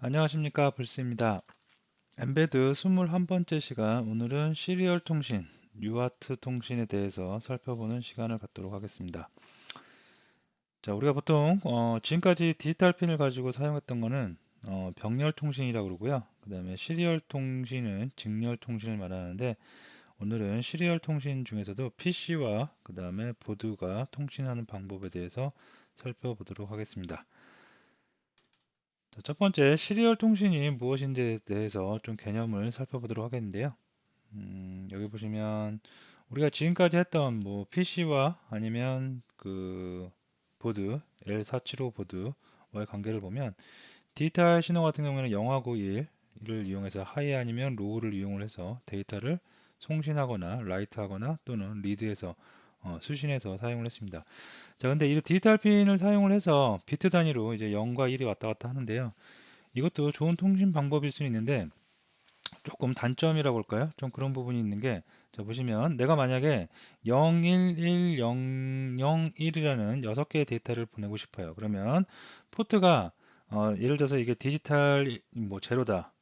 안녕하십니까, 불스입니다. 엠베드 21번째 시간, 오늘은 시리얼 통신, UART 통신에 대해서 살펴보는 시간을 갖도록 하겠습니다. 자, 우리가 보통 지금까지 디지털 핀을 가지고 사용했던 거는 병렬 통신이라고 그러고요. 그 다음에 시리얼 통신은 직렬 통신을 말하는데, 오늘은 시리얼 통신 중에서도 PC와 그 다음에 보드가 통신하는 방법에 대해서 살펴보도록 하겠습니다. 자, 첫 번째, 시리얼 통신이 무엇인지에 대해서 좀 개념을 살펴보도록 하겠는데요. 여기 보시면 우리가 지금까지 했던 뭐 PC와 아니면 그 보드, L475 보드와의 관계를 보면 디지털 신호 같은 경우에는 0하고 1을 이용해서 하이 아니면 로우를 이용을 해서 데이터를 송신하거나 라이트하거나 또는 리드해서 수신해서 사용을 했습니다. 자, 근데 이 디지털 핀을 사용을 해서 비트 단위로 이제 0과 1이 왔다 갔다 하는데요. 이것도 좋은 통신 방법일 수 있는데 조금 단점이라고 할까요? 좀 그런 부분이 있는 게, 자, 보시면 내가 만약에 011001이라는 6개의 데이터를 보내고 싶어요. 그러면 포트가 예를 들어서 이게 디지털 뭐 제로다.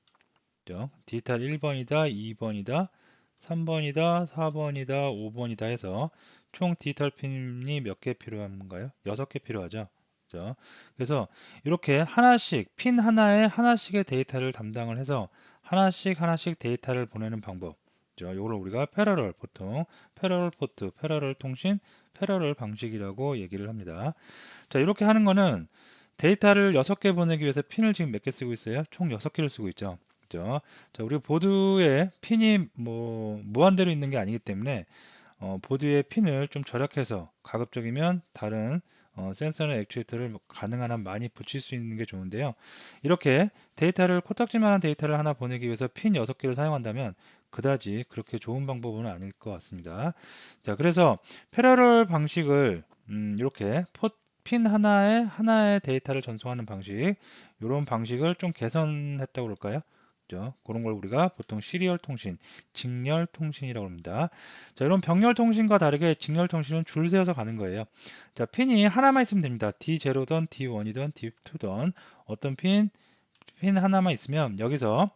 그죠? 디지털 1번이다, 2번이다, 3번이다, 4번이다, 5번이다 해서 총 디지털 핀이 몇 개 필요한가요? 6개 필요하죠. 그죠? 그래서 이렇게 하나씩, 핀 하나에 하나씩의 데이터를 담당을 해서 하나씩 하나씩 데이터를 보내는 방법. 이걸 우리가 패러럴, 보통 패러럴 포트, 패러럴 통신, 패러럴 방식이라고 얘기를 합니다. 자, 이렇게 하는 거는 데이터를 6개 보내기 위해서 핀을 지금 몇 개 쓰고 있어요? 총 6개를 쓰고 있죠. 그죠? 자, 우리 보드에 핀이 뭐 무한대로 있는 게 아니기 때문에 보드에 핀을 좀 절약해서 가급적이면 다른 센서나 액추에이터를 가능한 한 많이 붙일 수 있는 게 좋은데요. 이렇게 데이터를 코딱지만한 데이터를 하나 보내기 위해서 핀 6개를 사용한다면 그다지 그렇게 좋은 방법은 아닐 것 같습니다. 자, 그래서 패러럴 방식을 이렇게 핀 하나에 하나의 데이터를 전송하는 방식, 이런 방식을 좀 개선했다고 그럴까요? 그죠? 그런 걸 우리가 보통 시리얼 통신, 직렬 통신이라고 합니다. 자, 이런 병렬 통신과 다르게 직렬 통신은 줄 세워서 가는 거예요. 자, 핀이 하나만 있으면 됩니다. D0든 D1이든 D2든 어떤 핀 하나만 있으면 여기서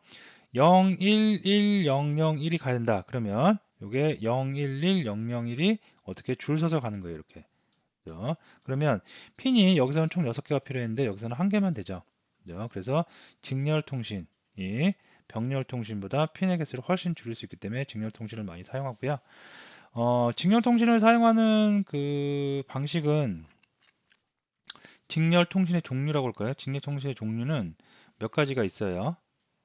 011001이 가야 된다. 그러면 이게 011001이 어떻게 줄 서서 가는 거예요. 이렇게. 그죠? 그러면 핀이 여기서는 총 6개가 필요했는데 여기서는 한 개만 되죠. 그죠? 그래서 직렬 통신이 병렬 통신보다 핀의 개수를 훨씬 줄일 수 있기 때문에 직렬 통신을 많이 사용하고요. 직렬 통신을 사용하는 그 방식은 직렬 통신의 종류라고 할까요? 직렬 통신의 종류는 몇 가지가 있어요.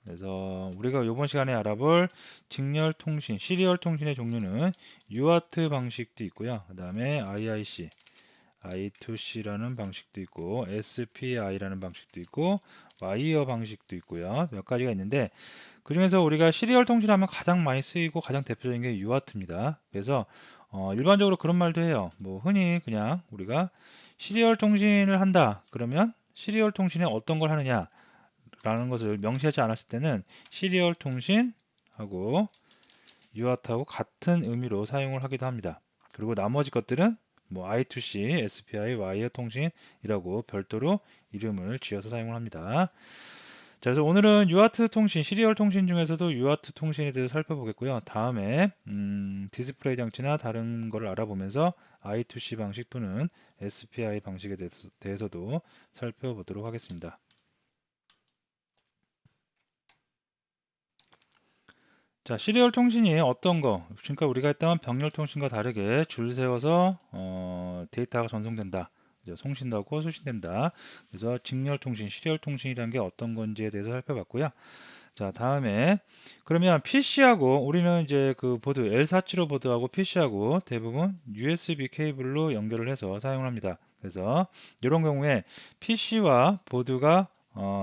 그래서 우리가 이번 시간에 알아볼 직렬 통신, 시리얼 통신의 종류는 UART 방식도 있고요. 그 다음에 IIC, I2C라는 방식도 있고 SPI라는 방식도 있고 와이어 방식도 있고요. 몇 가지가 있는데 그중에서 우리가 시리얼 통신하면 가장 많이 쓰이고 가장 대표적인 게 UART입니다. 그래서 일반적으로 그런 말도 해요. 뭐 흔히 그냥 우리가 시리얼 통신을 한다. 그러면 시리얼 통신에 어떤 걸 하느냐라는 것을 명시하지 않았을 때는 시리얼 통신하고 UART하고 같은 의미로 사용을 하기도 합니다. 그리고 나머지 것들은 뭐 I2C, SPI, 와이어 통신이라고 별도로 이름을 지어서 사용을 합니다. 자, 그래서 오늘은 UART 통신, 시리얼 통신 중에서도 UART 통신에 대해서 살펴보겠고요. 다음에 디스플레이 장치나 다른 거를 알아보면서 I2C 방식 또는 SPI 방식에 대해서도 살펴보도록 하겠습니다. 자, 시리얼 통신이 어떤 거? 그러니까 우리가 했던 병렬 통신과 다르게 줄 세워서 데이터가 전송된다. 송신되고 수신된다. 그래서 직렬 통신, 시리얼 통신이라는 게 어떤 건지에 대해서 살펴봤고요. 자, 다음에 그러면 PC하고 우리는 이제 그 보드 L475 보드하고 PC하고 대부분 USB 케이블로 연결을 해서 사용을 합니다. 그래서 이런 경우에 PC와 보드가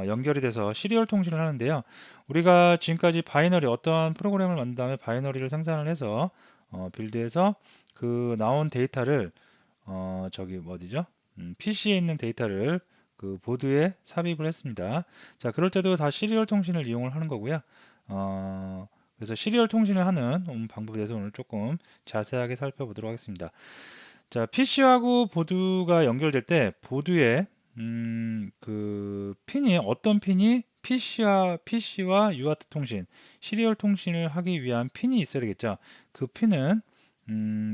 연결이 돼서 시리얼 통신을 하는데요. 우리가 지금까지 바이너리 어떠한 프로그램을 만든 다음에 바이너리를 생산을 해서 빌드해서 그 나온 데이터를 저기 어디죠? PC에 있는 데이터를 그 보드에 삽입을 했습니다. 자, 그럴 때도 다 시리얼 통신을 이용을 하는 거고요. 그래서 시리얼 통신을 하는 방법에 대해서 오늘 조금 자세하게 살펴보도록 하겠습니다. 자, PC하고 보드가 연결될 때 보드에 그 핀이 어떤 핀이 PC와 UART 통신, 시리얼 통신을 하기 위한 핀이 있어야 되겠죠. 그 핀은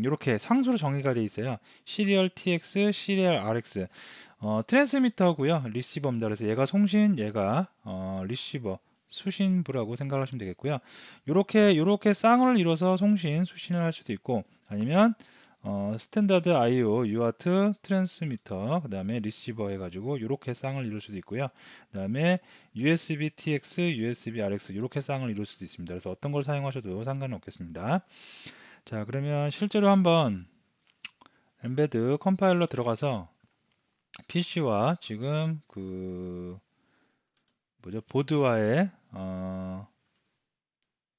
이렇게 상수로 정의가 되어 있어요. 시리얼 TX, 시리얼 RX. 트랜스미터고요. 리시버입니다. 그래서 얘가 송신, 얘가 리시버, 수신부라고 생각하시면 되겠고요. 요렇게 쌍을 이뤄서 송신, 수신을 할 수도 있고, 아니면 스탠다드 IO, UART, 트랜스미터, 그 다음에 리시버 해가지고 요렇게 쌍을 이룰 수도 있고요. 그 다음에 USB TX, USB RX 요렇게 쌍을 이룰 수도 있습니다. 그래서 어떤 걸 사용하셔도 상관은 없겠습니다. 자, 그러면 실제로 한번 엠베드 컴파일러 들어가서 PC와 지금 그 뭐죠, 보드와의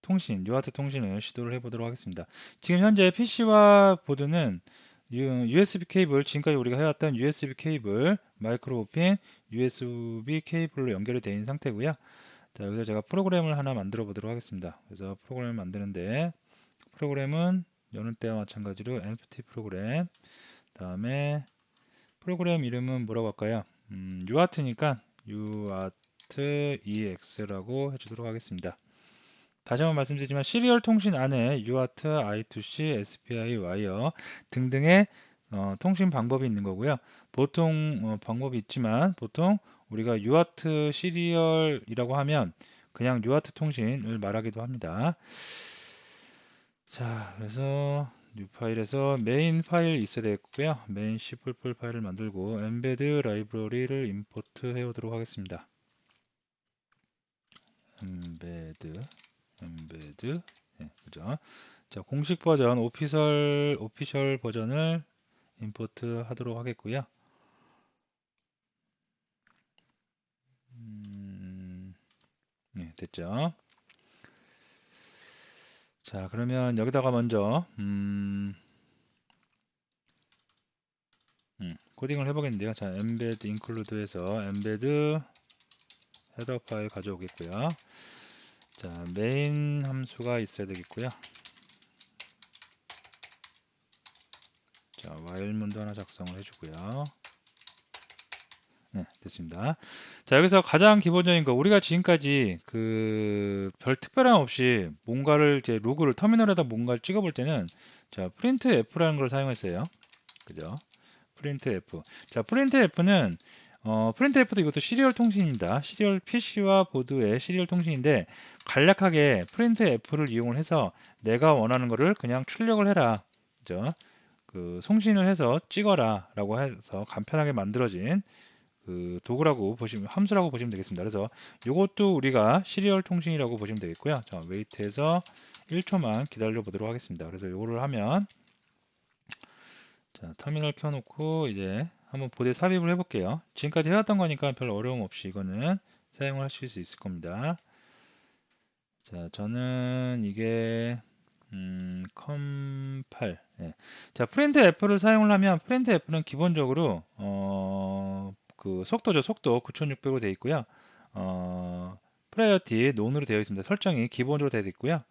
통신, UART 통신을 시도를 해보도록 하겠습니다. 지금 현재 PC와 보드는 USB 케이블, 지금까지 우리가 해왔던 USB 케이블, 마이크로 오핀, USB 케이블로 연결이 되어 있는 상태고요. 자, 여기서 제가 프로그램을 하나 만들어 보도록 하겠습니다. 그래서 프로그램을 만드는데, 프로그램은 여는 때와 마찬가지로 empty 프로그램, 다음에 프로그램 이름은 뭐라고 할까요? UART니까 UART EX라고 해주도록 하겠습니다. 다시 한번 말씀드리지만 시리얼 통신 안에 UART, I2C, SPI, 와이어 등등의 통신 방법이 있는 거고요. 보통 방법이 있지만 보통 우리가 UART 시리얼이라고 하면 그냥 UART 통신을 말하기도 합니다. 자, 그래서 뉴 파일에서 메인 파일 있어야 되겠고요. 메인 C++ 파일을 만들고 엠베드 라이브러리를 임포트 해 오도록 하겠습니다. 엠베드 네, 그죠? 자, 공식 버전 오피셜 버전을 임포트 하도록 하겠고요. 네, 됐죠? 자, 그러면 여기다가 먼저 코딩을 해보겠는데요. 자, embed include에서 embed 헤더 파일 가져오겠고요. 자, 메인 함수가 있어야 되겠고요. 자, while 문도 하나 작성을 해주고요. 네, 됐습니다. 자, 여기서 가장 기본적인 거, 우리가 지금까지 그 별 특별함 없이 뭔가를 이제 로그를 터미널에다 뭔가를 찍어볼 때는 자, printf라는 걸 사용했어요. 그죠? printf. 자, printf는 printf도 이것도 시리얼 통신입니다. 시리얼 PC와 보드의 시리얼 통신인데 간략하게 printf를 이용을 해서 내가 원하는 거를 그냥 출력을 해라. 그죠? 그 송신을 해서 찍어라 라고 해서 간편하게 만들어진 그 도구라고 보시면 함수라고 보시면 되겠습니다. 그래서 이것도 우리가 시리얼 통신이라고 보시면 되겠고요. 자, 웨이트해서 1초만 기다려 보도록 하겠습니다. 그래서 이거를 하면 자, 터미널 켜놓고 이제 한번 보드에 삽입을 해볼게요. 지금까지 해왔던 거니까 별 어려움 없이 이거는 사용을 하실 수 있을 겁니다. 자, 저는 이게 컴8 네. 자, 프린트 F를 사용을 하면 프린트 F는 기본적으로 그 속도죠. 속도 9600으로 되어 있고요. 프라이어티 논으로 되어 있습니다. 설정이 기본으로 되어 있고요.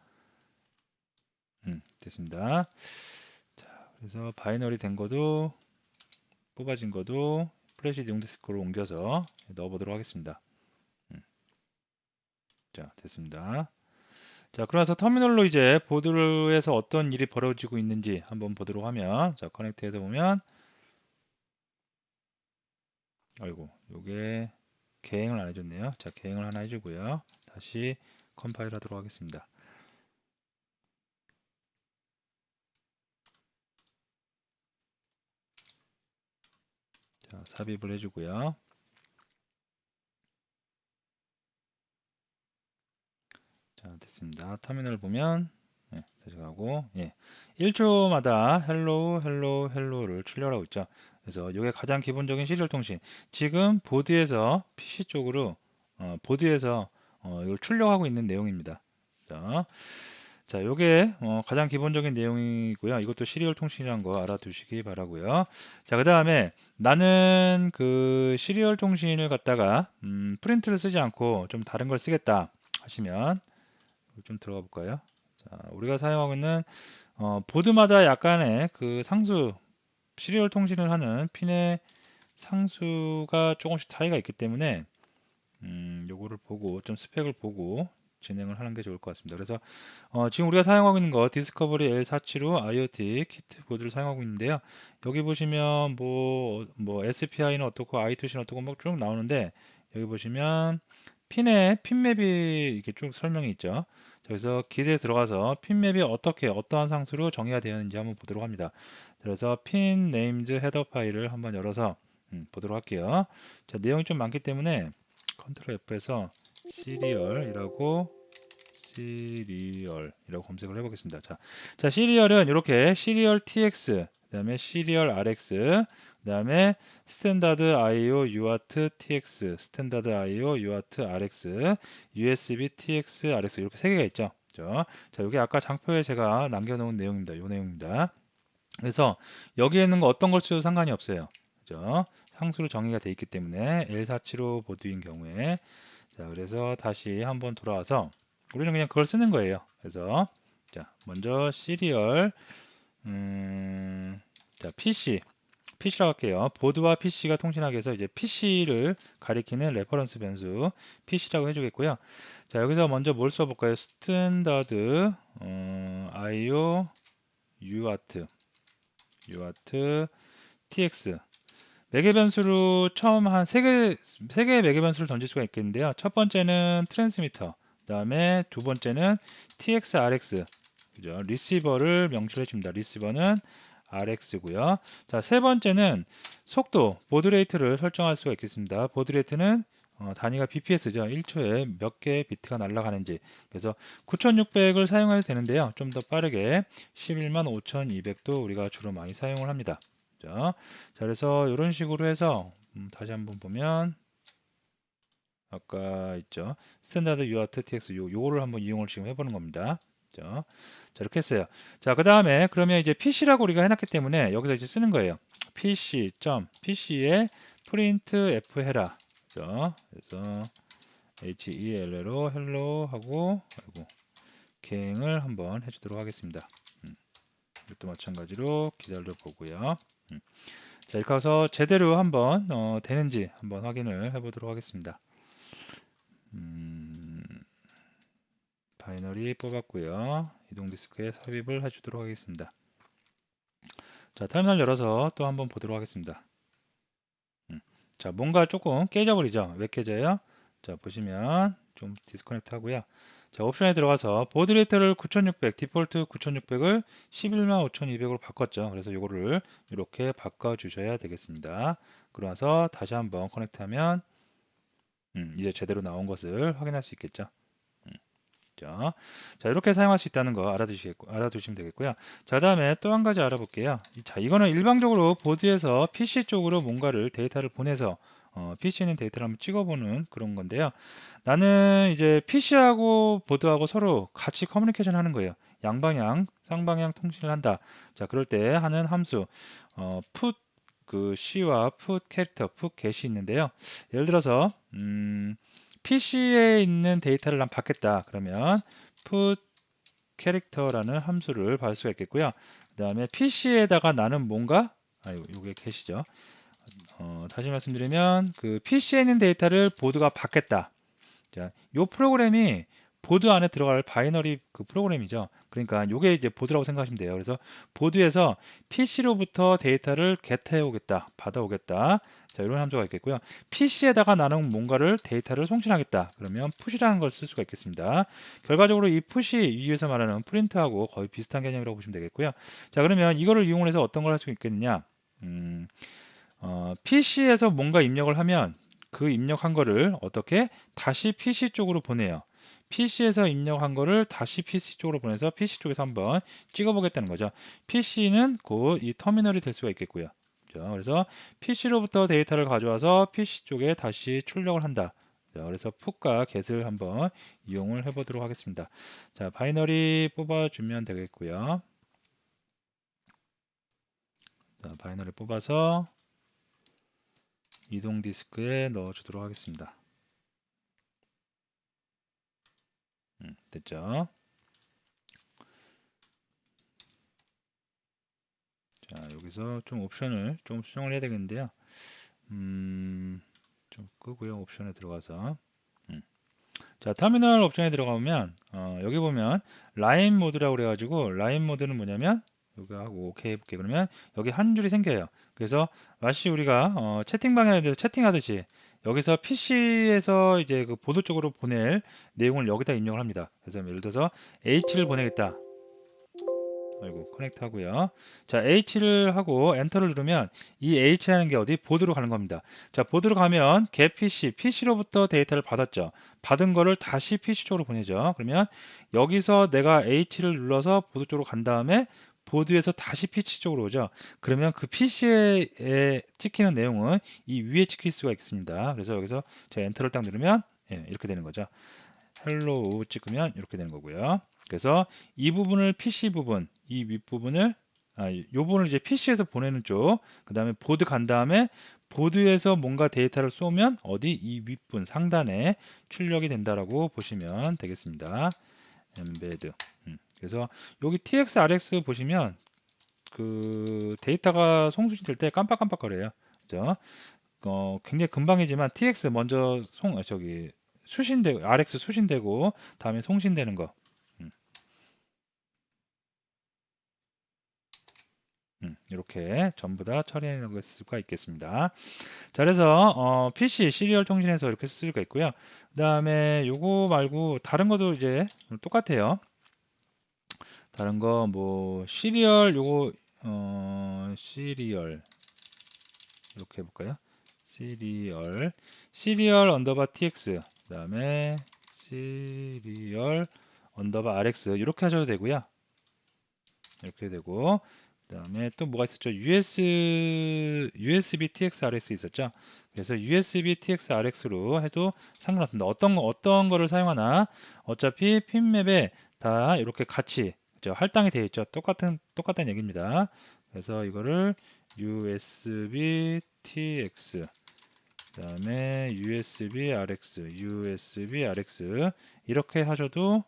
됐습니다. 자, 그래서 바이너리 된 것도 뽑아진 것도 플래시 용 디스크로 옮겨서 넣어 보도록 하겠습니다. 자, 됐습니다. 자, 그래서 터미널로 이제 보드에서 어떤 일이 벌어지고 있는지 한번 보도록 하면, 자, 커넥트해서 보면, 아이고, 요게 계행을 안 해줬네요. 자, 계행을 하나 해주고요. 다시 컴파일 하도록 하겠습니다. 자, 삽입을 해주고요. 자, 됐습니다. 터미널 보면, 네, 다시 가고, 예. 1초마다 헬로우를 출력하고 있죠. 그래서 이게 가장 기본적인 시리얼 통신. 지금 보드에서 PC 쪽으로 보드에서 이걸 출력하고 있는 내용입니다. 자, 요게 가장 기본적인 내용이고요. 이것도 시리얼 통신이라는 거 알아두시기 바라고요. 자, 그 다음에 나는 그 시리얼 통신을 갖다가 프린트를 쓰지 않고 좀 다른 걸 쓰겠다 하시면 좀 들어가 볼까요? 자, 우리가 사용하고 있는 보드마다 약간의 그 상수 시리얼 통신을 하는 핀의 상수가 조금씩 차이가 있기 때문에 요거를 보고 좀 스펙을 보고 진행을 하는 게 좋을 것 같습니다. 그래서 지금 우리가 사용하고 있는 거 디스커버리 L475 IoT 키트 보드를 사용하고 있는데요. 여기 보시면 뭐 SPI는 어떻고 I2C는 어떻고 막 쭉 나오는데 여기 보시면 핀맵이 이렇게 쭉 설명이 있죠. 자, 그래서 기대에 들어가서 핀맵이 어떠한 상수로 정의가 되어 있는지 한번 보도록 합니다. 그래서 핀 네임즈 헤더 파일을 한번 열어서 보도록 할게요. 자, 내용이 좀 많기 때문에 컨트롤 F에서 시리얼이라고 검색을 해보겠습니다. 자, 시리얼은 이렇게 시리얼 TX, 그다음에 시리얼 RX, 그다음에 스탠다드 IO UART TX, 스탠다드 IO UART RX, USB TX RX 이렇게 세 개가 있죠. 그죠? 자, 이게 아까 장표에 제가 남겨놓은 내용입니다. 이 내용입니다. 그래서 여기에 있는 거 어떤 걸 써도 상관이 없어요. 그죠? 상수로 정의가 되어 있기 때문에 L475 보드인 경우에 자, 그래서 다시 한번 돌아와서 우리는 그냥 그걸 쓰는 거예요. 그래서 자, 먼저 시리얼 자, PC라고 할게요. 보드와 PC가 통신하기 위해서 이제 PC를 가리키는 레퍼런스 변수 PC라고 해주겠고요. 자, 여기서 먼저 뭘 써볼까요? 스탠다드 IO UART TX 매개 변수로 처음 한 세 개의 매개 변수를 던질 수가 있겠는데요. 첫 번째는 트랜스미터, 그다음에 두 번째는 TX, RX, 그죠? 리시버를 명시해 줍니다. 리시버는 RX고요. 자, 세 번째는 속도, 보드레이트를 설정할 수가 있겠습니다. 보드레이트는 단위가 bps죠. 1초에 몇 개의 비트가 날아가는지. 그래서 9600을 사용해도 되는데요. 좀 더 빠르게 115,200도 우리가 주로 많이 사용을 합니다. 자, 그래서 이런 식으로 해서 다시 한번 보면 아까 있죠. 스탠다드 UART TX 요거를 한번 이용을 지금 해보는 겁니다. 자, 이렇게 했어요. 자, 그 다음에 그러면 이제 PC라고 우리가 해놨기 때문에 여기서 이제 쓰는 거예요. PC에 print F 해라. 그죠? 그래서 HELL로 hello 하고 아이고, 갱을 한번 해주도록 하겠습니다. 이것도 마찬가지로 기다려 보고요. 자, 이렇게 해서 제대로 한번 되는지 한번 확인을 해보도록 하겠습니다. 바이너리 뽑았고요. 이동 디스크에 삽입을 해주도록 하겠습니다. 자, 터미널 열어서 또 한번 보도록 하겠습니다. 자, 뭔가 조금 깨져버리죠. 왜 깨져요? 자, 보시면 좀 디스커넥트 하고요. 자, 옵션에 들어가서 보드 레이트를 9600, 디폴트 9600을 115,200으로 바꿨죠. 그래서 이거를 이렇게 바꿔주셔야 되겠습니다. 그러면서 다시 한번 커넥트 하면 이제 제대로 나온 것을 확인할 수 있겠죠. 자, 이렇게 사용할 수 있다는 거 알아두시면 되겠고요. 자, 다음에 또 한 가지 알아볼게요. 자, 이거는 일방적으로 보드에서 PC 쪽으로 뭔가를 데이터를 보내서 PC 있는 데이터를 한번 찍어보는 그런 건데요. 나는 이제 PC하고 보드하고 서로 같이 커뮤니케이션 하는 거예요. 양방향, 쌍방향 통신을 한다. 자, 그럴 때 하는 함수, put 그 C와 put 캐릭터, put get이 있는데요. 예를 들어서 PC에 있는 데이터를 난 받겠다. 그러면 put 캐릭터라는 함수를 받을 수가 있겠고요. 그 다음에 PC에다가 나는 뭔가 요게 get이죠. 다시 말씀드리면 그 PC에 있는 데이터를 보드가 받겠다. 자, 요 프로그램이 보드 안에 들어갈 바이너리 그 프로그램이죠. 그러니까 요게 이제 보드라고 생각하시면 돼요. 그래서 보드에서 PC로부터 데이터를 get해 오겠다, 받아오겠다. 자, 이런 함수가 있겠고요. PC에다가 나는 뭔가를 데이터를 송신하겠다. 그러면 push라는 걸 쓸 수가 있겠습니다. 결과적으로 이 push 위에서 말하는 print하고 거의 비슷한 개념이라고 보시면 되겠고요. 자, 그러면 이거를 이용해서 어떤 걸 할 수 있겠느냐? PC에서 뭔가 입력을 하면 그 입력한 거를 어떻게 다시 PC 쪽으로 보내요. PC에서 입력한 거를 다시 PC 쪽으로 보내서 PC 쪽에서 한번 찍어보겠다는 거죠. PC는 곧 이 터미널이 될 수가 있겠고요. 그죠? 그래서 PC로부터 데이터를 가져와서 PC 쪽에 다시 출력을 한다. 자, 그래서 풋과 get을 한번 이용을 해보도록 하겠습니다. 자, 바이너리 뽑아주면 되겠고요. 자, 바이너리 뽑아서 이동 디스크에 넣어주도록 하겠습니다. 됐죠? 자, 여기서 좀 옵션을 좀 수정을 해야 되겠는데요. 좀 끄고요. 옵션에 들어가서 자, 터미널 옵션에 들어가면 여기 보면 라인 모드라고 그래가지고 라인 모드는 뭐냐면 이거 하고 오케이 해볼게. 그러면 여기 한 줄이 생겨요. 그래서 마치 우리가 채팅방에 대해서 채팅하듯이 여기서 PC에서 이제 그 보드 쪽으로 보낼 내용을 여기다 입력을 합니다. 그래서 예를 들어서 H를 보내겠다. 아이고 커넥트 하고요. 자, H를 하고 엔터를 누르면 이 H라는 게 어디? 보드로 가는 겁니다. 자, 보드로 가면 get PC로부터 데이터를 받았죠. 받은 거를 다시 PC 쪽으로 보내죠. 그러면 여기서 내가 H를 눌러서 보드 쪽으로 간 다음에 보드에서 다시 PC 쪽으로 오죠. 그러면 그 PC에 찍히는 내용은 이 위에 찍힐 수가 있습니다. 그래서 여기서 제가 엔터를 딱 누르면 이렇게 되는 거죠. 헬로우 찍으면 이렇게 되는 거고요. 그래서 이 부분을 PC 부분, 이 윗부분을 이 부분을 이제 PC에서 보내는 쪽, 그 다음에 보드 간 다음에 보드에서 뭔가 데이터를 쏘면 어디 이 윗분 상단에 출력이 된다라고 보시면 되겠습니다. 엠베드. 그래서 여기 TX, RX 보시면 그 데이터가 송수신 될 때 깜빡깜빡거려요. 그죠? 굉장히 금방이지만 TX 먼저 수신되고 RX 수신되고 다음에 송신되는 거. 음, 이렇게 전부 다 처리해 놓을 수가 있겠습니다. 자, 그래서 PC 시리얼 통신에서 이렇게 쓸 수가 있고요. 그다음에 요거 말고 다른 것도 이제 똑같아요. 다른 거 뭐 시리얼 요거 시리얼 이렇게 해볼까요? 시리얼 언더바 tx 그다음에 시리얼 언더바 rx 이렇게 하셔도 되고요. 이렇게 되고 그다음에 또 뭐가 있었죠? USB tx rs 있었죠? 그래서 USB tx rs로 해도 상관없습니다. 어떤 거를 사용하나 어차피 핀맵에 다 이렇게 같이 할당이 되어 있죠. 똑같은 얘기입니다. 그래서 이거를 USB tx 그다음에 USB RX 이렇게 하셔도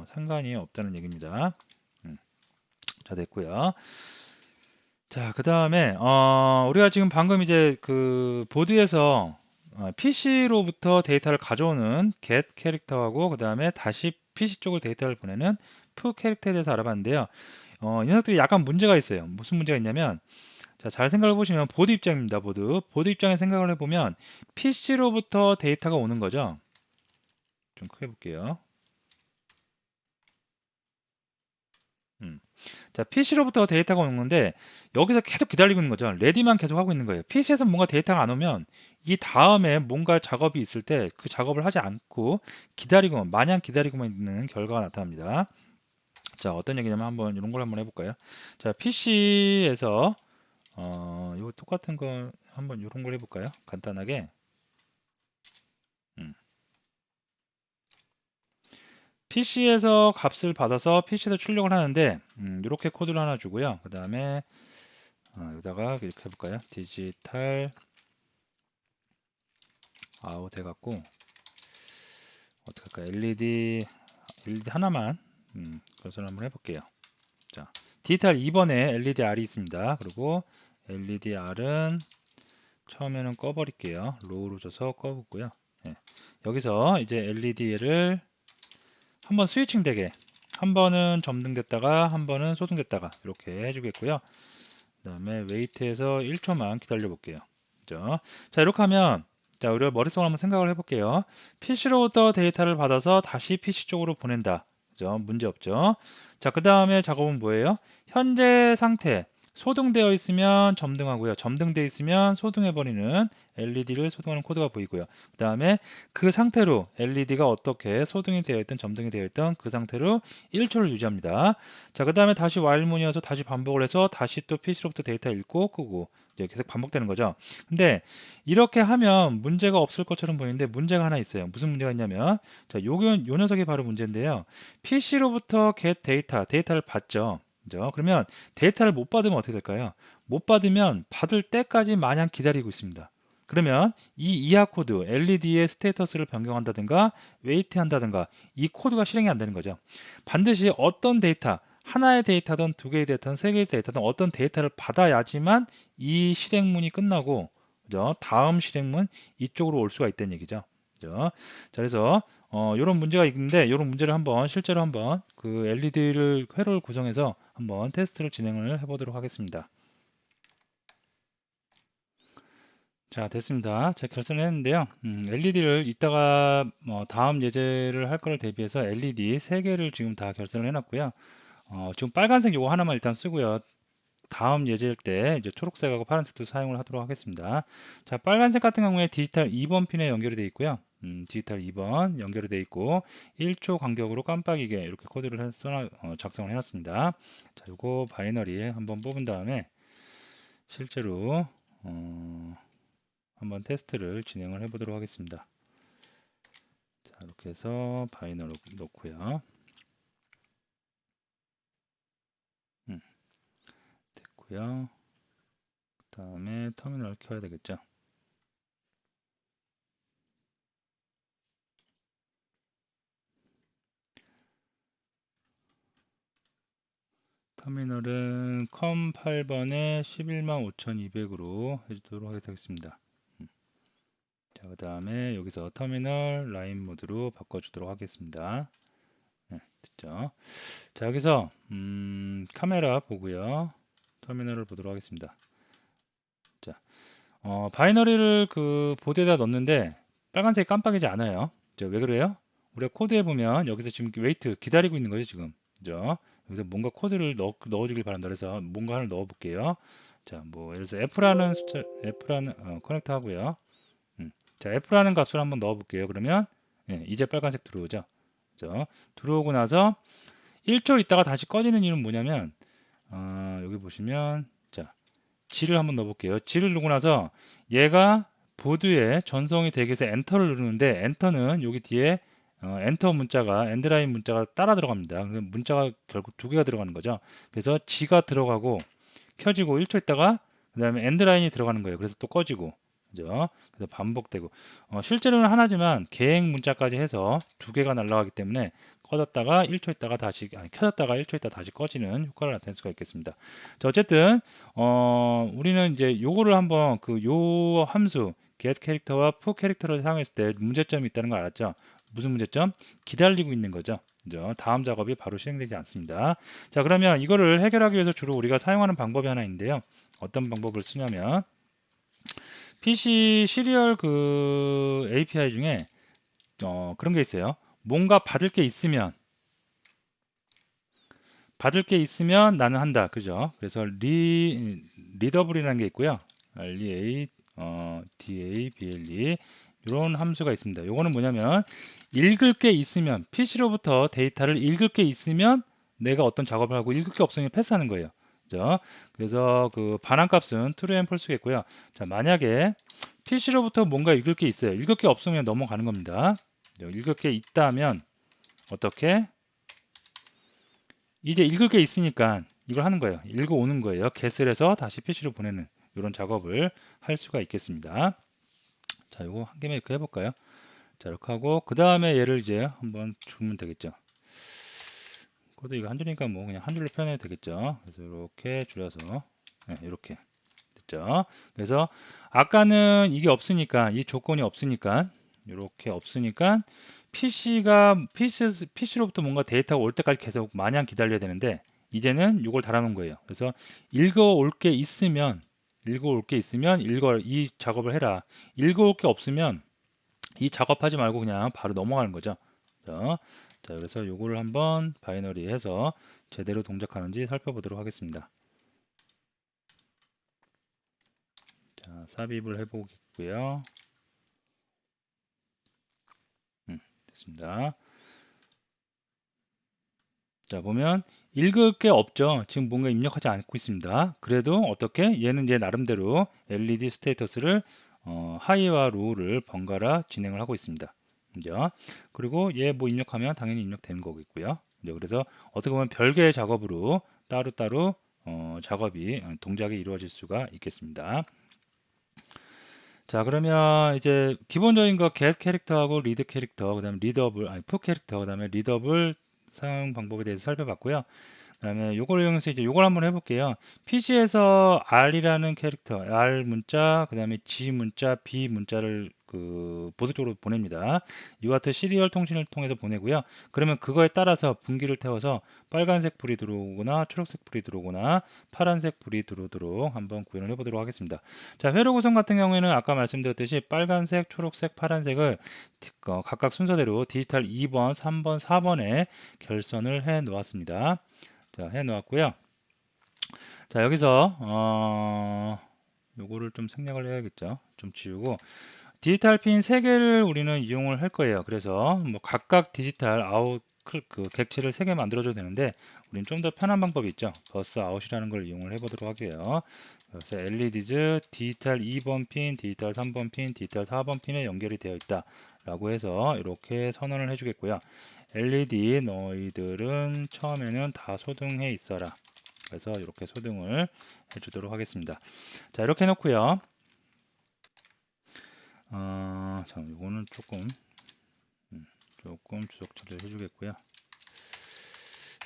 상관이 없다는 얘기입니다. 자, 됐고요. 자, 그다음에 우리가 지금 방금 이제 그 보드에서 PC로부터 데이터를 가져오는 get 캐릭터하고 그다음에 다시 PC 쪽으로 데이터를 보내는 프 캐릭터에 대해서 알아봤는데요. 이 녀석들이 약간 문제가 있어요. 무슨 문제가 있냐면 자, 잘 생각해 보시면 보드 입장입니다. 보드 입장에 생각을 해보면 PC로부터 데이터가 오는 거죠. 좀 크게 볼게요. 자, PC로부터 데이터가 오는 건데 여기서 계속 기다리고 있는 거죠. 레디만 계속 하고 있는 거예요. PC에서 뭔가 데이터가 안 오면 이 다음에 뭔가 작업이 있을 때 그 작업을 하지 않고 마냥 기다리고만 있는 결과가 나타납니다. 자, 어떤 얘기냐면 한번 이런 걸 한번 해볼까요? 자, PC에서 이거 똑같은 거 한번 이런 걸 해볼까요? 간단하게. PC에서 값을 받아서 PC에서 출력을 하는데 이렇게 코드를 하나 주고요. 그 다음에 여기다가 이렇게 해볼까요? 디지털 아웃 해갖고 어떻게 할까요? LED 하나만 그것을 한번 해볼게요. 자, 디지털 2번에 LED R이 있습니다. 그리고 LED R은 처음에는 꺼버릴게요. 로우로 줘서 꺼볼고요. 네. 여기서 이제 LED를 한번 스위칭 되게 한 번은 점등됐다가 한 번은 소등됐다가 이렇게 해주겠고요. 그 다음에 웨이트에서 1초만 기다려 볼게요. 그죠? 자, 이렇게 하면 자, 우리가 머릿속으로 한번 생각을 해볼게요. PC로부터 데이터를 받아서 다시 PC 쪽으로 보낸다. 그죠? 문제 없죠? 자, 그 다음에 작업은 뭐예요? 현재 상태 소등되어 있으면 점등하고요. 점등되어 있으면 소등해버리는 LED를 소등하는 코드가 보이고요. 그 다음에 그 상태로 LED가 어떻게 소등이 되어 있든 점등이 되어 있든 그 상태로 1초를 유지합니다. 자, 그 다음에 다시 while 문이어서 다시 반복을 해서 다시 또 PC로부터 데이터 읽고 끄고 이제 계속 반복되는 거죠. 근데 이렇게 하면 문제가 없을 것처럼 보이는데 문제가 하나 있어요. 무슨 문제가 있냐면 자, 요 녀석이 바로 문제인데요. PC로부터 get 데이터를 받죠. 그죠? 그러면 데이터를 못 받으면 어떻게 될까요? 못 받으면 받을 때까지 마냥 기다리고 있습니다. 그러면 이 이하 코드 LED의 스테이터스를 변경한다든가 웨이트 한다든가 이 코드가 실행이 안 되는 거죠. 반드시 어떤 데이터 하나의 데이터든 두 개의 데이터든 세 개의 데이터든 어떤 데이터를 받아야지만 이 실행문이 끝나고 그죠? 다음 실행문 이쪽으로 올 수가 있다는 얘기죠. 자, 그래서 이런 문제가 있는데 이런 문제를 한번 실제로 한번 그 LED를 회로를 구성해서 한번 테스트를 진행을 해보도록 하겠습니다. 자, 됐습니다. 제가 결선을 했는데요. LED를 이따가 다음 예제를 할 거를 대비해서 LED 3개를 지금 다 결선을 해놨고요. 지금 빨간색 요거 하나만 일단 쓰고요. 다음 예제일 때 이제 초록색하고 파란색도 사용을 하도록 하겠습니다. 자, 빨간색 같은 경우에 디지털 2번 핀에 연결이 되어 있고요. 디지털 2번 연결이 되어 있고 1초 간격으로 깜빡이게 이렇게 코드를 작성을 해놨습니다. 자, 요거 바이너리 한번 뽑은 다음에 실제로 한번 테스트를 진행을 해 보도록 하겠습니다. 자, 이렇게 해서 바이너리 놓고요. 됐고요. 그 다음에 터미널 켜야 되겠죠. 터미널은 컴 8번에 115,200으로 해주도록 하겠습니다. 자, 그 다음에 여기서 터미널 라인 모드로 바꿔주도록 하겠습니다. 네, 됐죠? 자, 여기서 카메라 보고요. 터미널을 보도록 하겠습니다. 자, 바이너리를 그 보드에다 넣는데 빨간색이 깜빡이지 않아요. 왜 그래요? 우리가 코드에 보면 여기서 지금 웨이트 기다리고 있는 거죠, 지금. 그죠? 여기서 뭔가 코드를 넣어주길 바란다. 그래서 뭔가 하나 넣어볼게요. 자, 뭐 예를 들어서 F라는 숫자, F라는 커넥트 하고요. 자, F라는 값을 한번 넣어볼게요. 그러면 이제 빨간색 들어오죠. 그죠? 들어오고 나서 1초 있다가 다시 꺼지는 이유는 뭐냐면 여기 보시면 자, G를 한번 넣어볼게요. G를 누르고 나서 얘가 보드에 전송이 되기 위해서 엔터를 누르는데 엔터는 여기 뒤에 엔터 문자가 엔드라인 문자가 따라 들어갑니다. 문자가 결국 두 개가 들어가는 거죠. 그래서 G가 들어가고 켜지고 1초 있다가 그 다음에 엔드라인이 들어가는 거예요. 그래서 또 꺼지고 그죠? 그래서 반복되고 실제로는 하나지만 계행 문자까지 해서 두 개가 날아가기 때문에 꺼졌다가 1초 있다가 다시 켜졌다가 1초 있다가 다시 꺼지는 효과를 나타낼 수가 있겠습니다. 자, 어쨌든 우리는 이제 요거를 한번 그 요 함수 get 캐릭터와 put 캐릭터를 사용했을 때 문제점이 있다는 걸 알았죠? 무슨 문제점? 기다리고 있는 거죠. 그죠? 다음 작업이 바로 실행되지 않습니다. 자, 그러면 이거를 해결하기 위해서 주로 우리가 사용하는 방법이 하나 있는데요. 어떤 방법을 쓰냐면 PC 시리얼 그 API 중에 그런 게 있어요. 뭔가 받을 게 있으면 나는 한다. 그죠? 그래서 리더블이라는 게 있고요. REA, DABLE 이런 함수가 있습니다. 요거는 뭐냐면 읽을 게 있으면 PC로부터 데이터를 읽을 게 있으면 내가 어떤 작업을 하고 읽을 게 없으면 패스하는 거예요. 그죠? 그래서 그 반환값은 true and false겠고요. 자, 만약에 PC로부터 뭔가 읽을 게 있어요. 읽을 게 없으면 넘어가는 겁니다. 읽을 게 있다면 어떻게? 이제 읽을 게 있으니까 이걸 하는 거예요. 읽어오는 거예요. get을 해서 다시 PC로 보내는 이런 작업을 할 수가 있겠습니다. 자, 이거 한 개만 이렇게 해볼까요? 자, 이렇게 하고 그 다음에 얘를 이제 한번 주면 되겠죠. 코드 이거 한 줄이니까 뭐 그냥 한 줄로 표현해도 되겠죠. 그래서 이렇게 줄여서 이렇게 됐죠. 그래서 아까는 이게 없으니까 이 조건이 없으니까 이렇게 없으니까 PC로부터 뭔가 데이터가 올 때까지 계속 마냥 기다려야 되는데 이제는 이걸 달아놓은 거예요. 그래서 읽어올 게 있으면 이 작업을 해라. 읽어올 게 없으면 이 작업하지 말고 그냥 바로 넘어가는 거죠. 자, 그래서 이거를 한번 바이너리 해서 제대로 동작하는지 살펴보도록 하겠습니다. 자, 삽입을 해보겠고요. 됐습니다. 자, 보면 읽을 게 없죠. 지금 뭔가 입력하지 않고 있습니다. 그래도 어떻게? 얘는 얘 나름대로 LED 스테이터스를 하이와 로우를 번갈아 진행을 하고 있습니다. 그죠? 그리고 얘 뭐 입력하면 당연히 입력되는 거겠고요. 그래서 어떻게 보면 별개의 작업으로 따로따로 동작이 이루어질 수가 있겠습니다. 자, 그러면 이제 기본적인 거 get 캐릭터하고 read 캐릭터, 그다음에 readable, put 캐릭터, 그다음에 readable 사용 방법에 대해서 살펴봤고요. 그다음에 요걸 이용해서 이제 요걸 한번 해볼게요. PC에서 R이라는 캐릭터, R 문자, 그다음에 G 문자, B 문자를 보드 쪽으로 보냅니다. UART 시리얼 통신을 통해서 보내고요. 그러면 그거에 따라서 분기를 태워서 빨간색 불이 들어오거나 초록색 불이 들어오거나 파란색 불이 들어오도록 한번 구현을 해보도록 하겠습니다. 자, 회로 구성 같은 경우에는 아까 말씀드렸듯이 빨간색, 초록색, 파란색을 각각 순서대로 디지털 2번, 3번, 4번에 결선을 해 놓았습니다. 자, 해 놓았고요. 자, 여기서 요거를 좀 생략을 해야겠죠. 좀 지우고 디지털 핀 3개를 우리는 이용을 할 거예요. 그래서 뭐 각각 디지털 아웃 그 객체를 3개 만들어줘도 되는데 우리는 좀 더 편한 방법이 있죠. 버스 아웃이라는 걸 이용을 해보도록 할게요. 그래서 LEDs 디지털 2번 핀, 디지털 3번 핀, 디지털 4번 핀에 연결이 되어 있다 라고 해서 이렇게 선언을 해주겠고요. LED 너희들은 처음에는 다 소등해 있어라. 그래서 이렇게 소등을 해주도록 하겠습니다. 자, 이렇게 해놓고요. 자, 이거는 조금 주석 처리를 해주겠고요.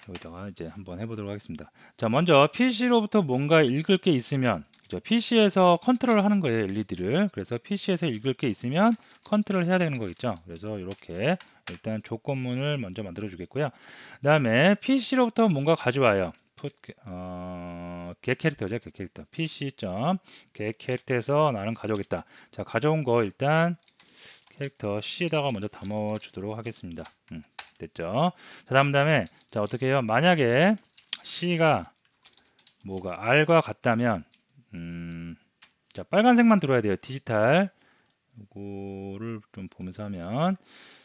여기다가 이제 한번 해보도록 하겠습니다. 자, 먼저 PC로부터 뭔가 읽을 게 있으면 PC에서 컨트롤 하는 거예요, LED를. 그래서 PC에서 읽을 게 있으면 컨트롤 해야 되는 거겠죠. 그래서 이렇게 일단 조건문을 먼저 만들어 주겠고요. 그 다음에 PC로부터 뭔가 가져와요. get 캐릭터죠, get 캐릭터. PC.get 캐릭터에서 나는 가져오겠다. 자, 가져온 거 일단 캐릭터 C에다가 먼저 담아 주도록 하겠습니다. 됐죠? 자, 다음에 자, 어떻게 해요? 만약에 C가 뭐가 R과 같다면 자, 빨간색만 들어야 돼요. 디지털 이거를 좀 보면서 하면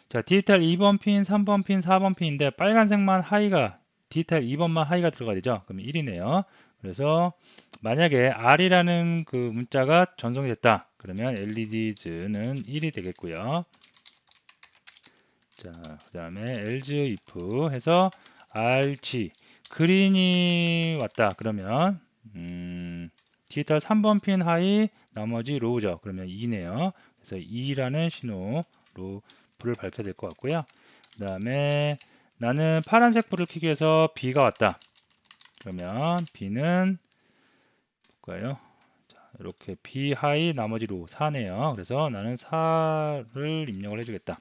자, 디지털 2번 핀, 3번 핀, 4번 핀인데 빨간색만 하이가 디지털 2번만 하이가 들어가야 되죠. 그럼 1이네요. 그래서 만약에 R이라는 그 문자가 전송이 됐다. 그러면 LEDs는 1이 되겠고요. 자, 그 다음에 else if 해서 RG 그린이 왔다. 그러면 디지털 3번 핀 하이 나머지 로우죠. 그러면 2네요. 그래서 2라는 신호로 불을 밝혀야 될 것 같고요. 그 다음에 나는 파란색 불을 켜기 위해서 B가 왔다. 그러면 B는 볼까요? 자, 이렇게 B 하이 나머지 로우 4네요. 그래서 나는 4를 입력을 해주겠다.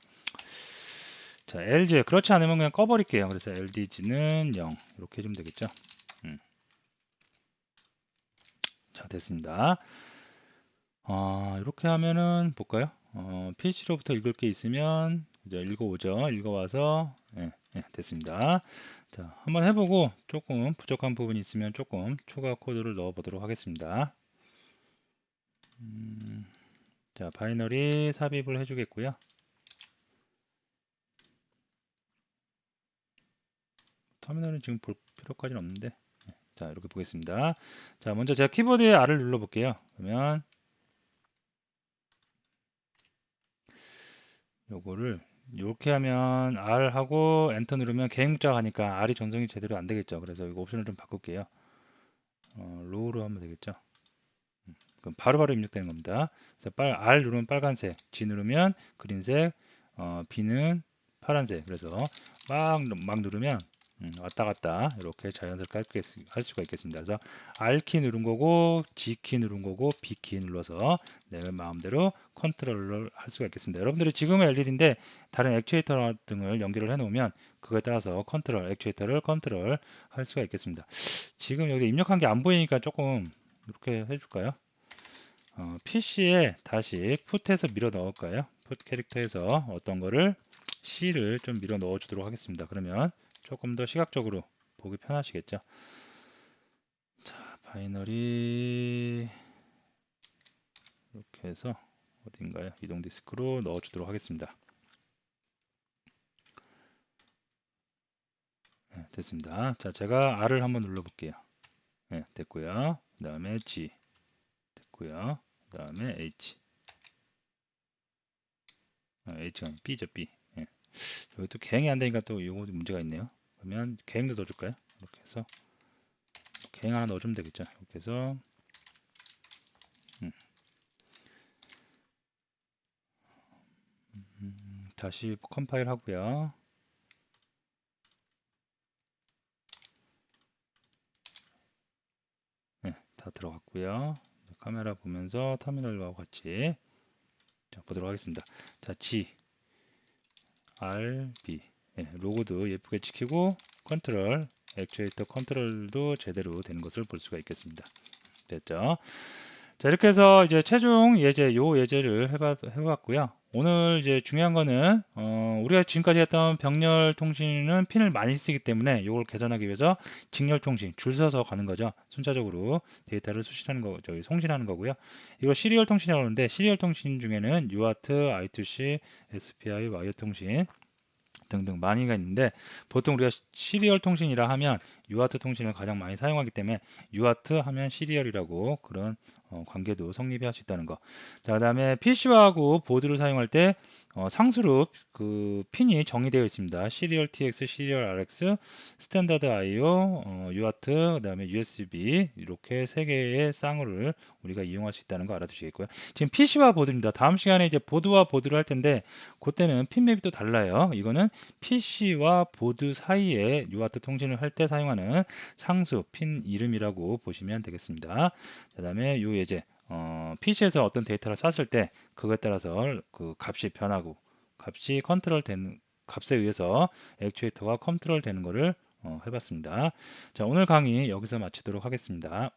자, LG 그렇지 않으면 그냥 꺼버릴게요. 그래서 LDG는 0 이렇게 해주면 되겠죠. 자, 됐습니다. 이렇게 하면은 볼까요? PC로부터 읽을 게 있으면 이제 읽어오죠. 읽어와서 됐습니다. 자, 한번 해보고 조금 부족한 부분이 있으면 조금 추가 코드를 넣어 보도록 하겠습니다. 자, 바이너리 삽입을 해주겠고요. 터미널은 지금 볼 필요까지는 없는데 자, 이렇게 보겠습니다. 자, 먼저 제가 키보드에 R을 눌러 볼게요. 그러면 요거를 이렇게 하면 R 하고 엔터 누르면 개인문자가 가니까 R이 전송이 제대로 안 되겠죠. 그래서 이거 옵션을 좀 바꿀게요. 로우로 하면 되겠죠. 그럼 바로바로 입력되는 겁니다. 그래서 R 누르면 빨간색, G 누르면 그린색, B는 파란색. 그래서 막 누르면 왔다 갔다 이렇게 자연스럽게 할 수가 있겠습니다. 그래서 R키 누른 거고 G키 누른 거고 B키 눌러서 내 마음대로 컨트롤을 할 수가 있겠습니다. 여러분들이 지금은 LED인데 다른 액추에이터 등을 연결을 해 놓으면 그거에 따라서 액추에이터를 컨트롤 할 수가 있겠습니다. 지금 여기 입력한 게 안 보이니까 조금 이렇게 해줄까요? PC에 다시 풋에서 밀어 넣을까요? 풋 캐릭터에서 어떤 거를 C를 좀 밀어 넣어 주도록 하겠습니다. 그러면 조금 더 시각적으로 보기 편하시겠죠? 자, 바이너리 이렇게 해서 어딘가요? 이동 디스크로 넣어 주도록 하겠습니다. 네, 됐습니다. 자, 제가 R을 한번 눌러 볼게요. 네, 됐고요. 그 다음에 G 됐고요. 그 다음에 H H가 B죠, B. 예. 여기 또 개행이 안 되니까 또 이거 문제가 있네요. 그러면 개행도 넣어줄까요? 이렇게 해서 개행 하나 넣어주면 되겠죠. 이렇게 해서 다시 컴파일 하고요. 네, 다 들어갔고요. 카메라 보면서 터미널과 같이 자, 보도록 하겠습니다. 자, G, R, B. 예, 로고도 예쁘게 지키고 컨트롤, 액추에이터 컨트롤도 제대로 되는 것을 볼 수가 있겠습니다. 됐죠? 자, 이렇게 해서 이제 최종 예제, 요 예제를 해봤고요. 오늘 이제 중요한 거는, 우리가 지금까지 했던 병렬 통신은 핀을 많이 쓰기 때문에 이걸 개선하기 위해서 직렬 통신, 줄 서서 가는 거죠. 순차적으로 데이터를 수신하는 거, 송신하는 거고요. 이걸 시리얼 통신이라고 하는데, 시리얼 통신 중에는 UART, I2C, SPI, 와이어 통신, 등등 많이가 있는데 보통 우리가 시리얼 통신이라 하면 UART 통신을 가장 많이 사용하기 때문에 UART 하면 시리얼이라고 그런 관계도 성립이 할 수 있다는 거. 자, 그다음에 PC하고 보드를 사용할 때 상수로 그 핀이 정의되어 있습니다. 시리얼 TX, 시리얼 RX, 스탠다드 IO, UART, 그다음에 USB 이렇게 세 개의 쌍으로를 우리가 이용할 수 있다는 거 알아두시겠고요. 지금 PC와 보드입니다. 다음 시간에 이제 보드와 보드를 할 텐데 그때는 핀 맵이 또 달라요. 이거는 PC와 보드 사이에 UART 통신을 할 때 사용하는 상수 핀 이름이라고 보시면 되겠습니다. 그다음에 요 예제 PC에서 어떤 데이터를 쐈을 때 그거에 따라서 그 값이 변하고 값이 컨트롤 되는 값에 의해서 액추에이터가 컨트롤 되는 거를 해봤습니다. 자, 오늘 강의 여기서 마치도록 하겠습니다.